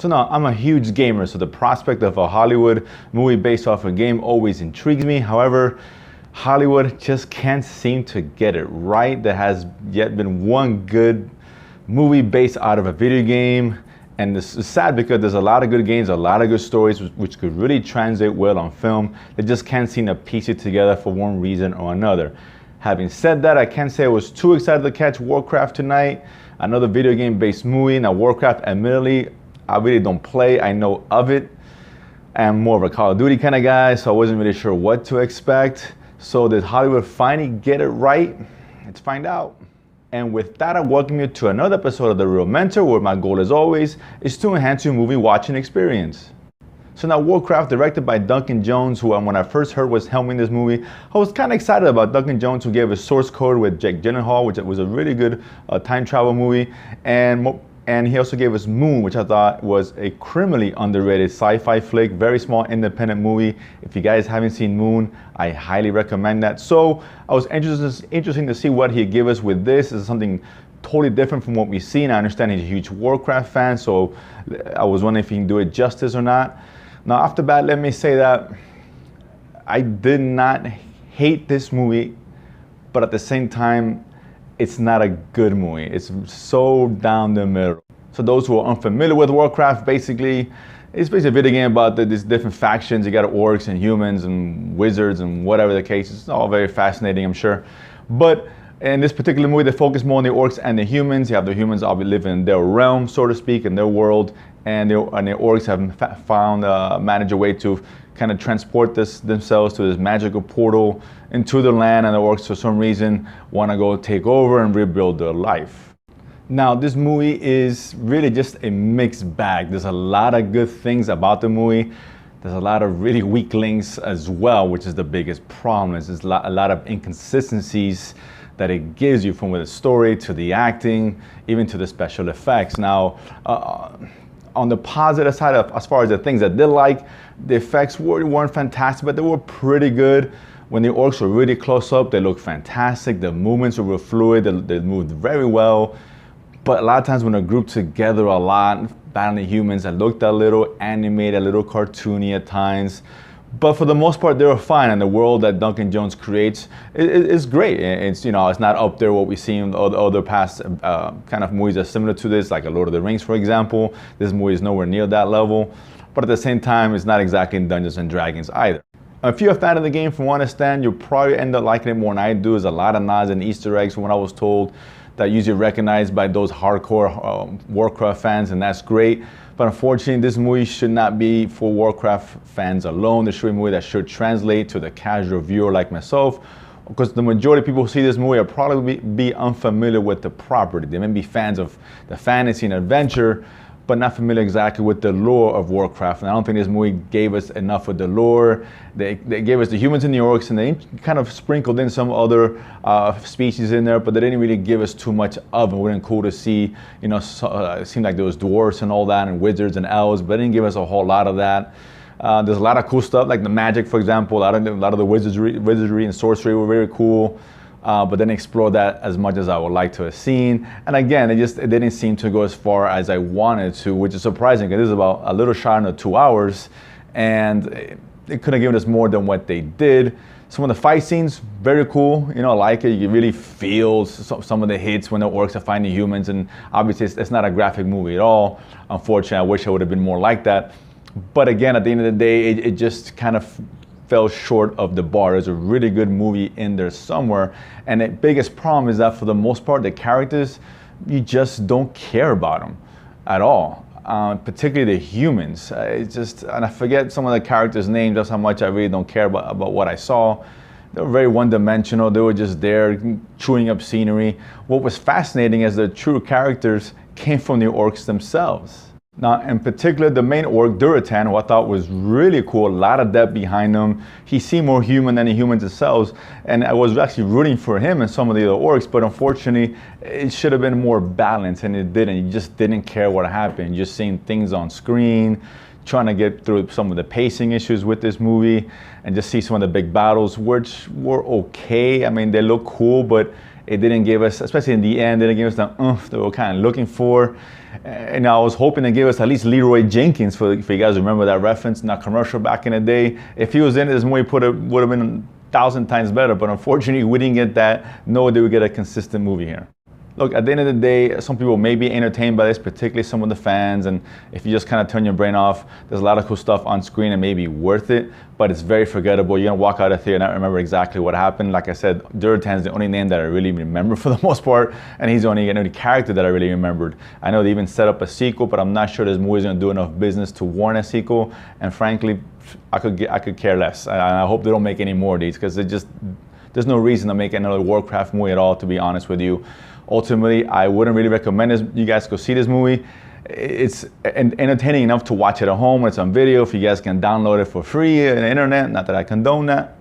So now, I'm a huge gamer, so the prospect of a Hollywood movie based off a game always intrigues me. However, Hollywood just can't seem to get it right. There has yet been one good movie based out of a video game. And this is sad because there's a lot of good games, a lot of good stories which could really translate well on film. They just can't seem to piece it together for one reason or another. Having said that, I can't say I was too excited to catch Warcraft tonight. Another video game based movie. Now Warcraft, admittedly, I really don't play. I know of it. I'm more of a Call of Duty kind of guy, so I wasn't really sure what to expect. So did Hollywood finally get it right? Let's find out. And with that, I welcome you to another episode of The Real Mentor, where my goal, as always, is to enhance your movie watching experience. So now Warcraft, directed by Duncan Jones, who when I first heard was helming this movie, I was kind of excited about Duncan Jones, who gave us Source Code with Jake Gyllenhaal, which was a really good time travel movie. And he also gave us Moon, which I thought was a criminally underrated sci-fi flick, very small independent movie. If you guys haven't seen Moon, I highly recommend that. So I was interesting to see what he'd give us with this. This is something totally different from what we've seen. I understand he's a huge Warcraft fan, so I was wondering if he can do it justice or not. Now, off the bat, let me say that I did not hate this movie, but at the same time, it's not a good movie. It's so down the middle. So those who are unfamiliar with Warcraft, basically, it's basically a video game about these different factions. You got orcs and humans and wizards and whatever the case. It's all very fascinating, I'm sure. But in this particular movie, they focus more on the orcs and the humans. You have the humans obviously living in their realm, so to speak, in their world. And the orcs have managed a way to kind of transport themselves to this magical portal into the land, and the orcs for some reason want to go take over and rebuild their life. Now this movie is really just a mixed bag. There's a lot of good things about the movie. There's a lot of really weak links as well, which is the biggest problem. There's a lot of inconsistencies that it gives you, from the story to the acting, even to the special effects. Now, on the positive side, as far as the things I did like, the effects weren't fantastic, but they were pretty good. When the orcs were really close up, they looked fantastic. The movements were fluid, they moved very well. But a lot of times when they're grouped together a lot, battling humans, that looked a little animated, a little cartoony at times. But for the most part, they were fine, and the world that Duncan Jones creates is great. It's, it's not up there what we've seen in other past kind of movies that are similar to this, like a Lord of the Rings, for example. This movie is nowhere near that level, but at the same time, it's not exactly Dungeons and Dragons either. If you're a fan of the game, from what I understand, you'll probably end up liking it more than I do. There's a lot of nods and Easter eggs from what I was told that usually recognized by those hardcore Warcraft fans, and that's great. But unfortunately, this movie should not be for Warcraft fans alone. This should be a movie that should translate to the casual viewer like myself, because the majority of people who see this movie are probably be unfamiliar with the property. They may be fans of the fantasy and adventure, but not familiar exactly with the lore of Warcraft. And I don't think this movie gave us enough of the lore. They gave us the humans and the orcs, and they kind of sprinkled in some other species in there, but they didn't really give us too much of it. It wasn't cool to see, it seemed like there was dwarves and all that, and wizards and elves, but they didn't give us a whole lot of that. There's a lot of cool stuff, like the magic, for example. A lot of the wizardry and sorcery were very cool. But didn't explore that as much as I would like to have seen. And again, it didn't seem to go as far as I wanted to, which is surprising, because this is about a little shy under 2 hours, and it could have given us more than what they did. Some of the fight scenes, very cool. I like it. You really feel some of the hits when the orcs are fighting humans, and obviously it's not a graphic movie at all. Unfortunately, I wish it would have been more like that. But again, at the end of the day, it just kind of fell short of the bar. There's a really good movie in there somewhere, and the biggest problem is that for the most part, the characters, you just don't care about them at all, particularly the humans. And I forget some of the characters' names. That's how much I really don't care about what I saw. They were very one-dimensional. They were just there chewing up scenery. What was fascinating is the true characters came from the orcs themselves. Now, in particular, the main orc, Duratan, who I thought was really cool, a lot of depth behind him. He seemed more human than the humans themselves, and I was actually rooting for him and some of the other orcs, but unfortunately, it should have been more balanced, and it didn't. You just didn't care what happened. You're just seeing things on screen, trying to get through some of the pacing issues with this movie, and just see some of the big battles, which were okay. I mean, they look cool, but It didn't give us, especially in the end, it didn't give us the oomph that we were kind of looking for. And I was hoping to give us at least Leroy Jenkins, for if you guys remember that reference in that commercial back in the day. If he was in this movie, would have been 1,000 times better. But unfortunately, we didn't get that, nor did we get a consistent movie here. Look, at the end of the day, some people may be entertained by this, particularly some of the fans, and if you just kind of turn your brain off, there's a lot of cool stuff on screen and maybe worth it, but it's very forgettable. You're gonna walk out of theater and not remember exactly what happened. Like I said, Durtan's the only name that I really remember for the most part, and he's the only character that I really remembered. I know they even set up a sequel, but I'm not sure this movie's gonna do enough business to warrant a sequel, and frankly, I could care less. I hope they don't make any more of these, because there's no reason to make another Warcraft movie at all, to be honest with you. Ultimately, I wouldn't really recommend this. You guys go see this movie. It's entertaining enough to watch it at home. It's on video. If you guys can download it for free on the internet, not that I condone that.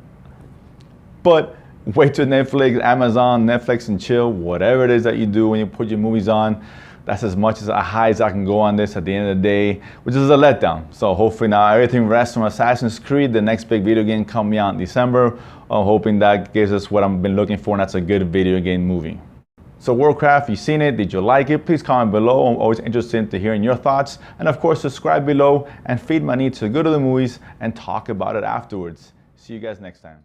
But wait till Netflix, Amazon, Netflix and chill, whatever it is that you do when you put your movies on. That's as much as high as I can go on this at the end of the day, which is a letdown. So hopefully now everything rests from Assassin's Creed, the next big video game coming out in December. I'm hoping that gives us what I've been looking for, and that's a good video game movie. So Warcraft, you seen it? Did you like it? Please comment below. I'm always interested in hearing your thoughts. And of course, subscribe below and feed my need to go to the movies and talk about it afterwards. See you guys next time.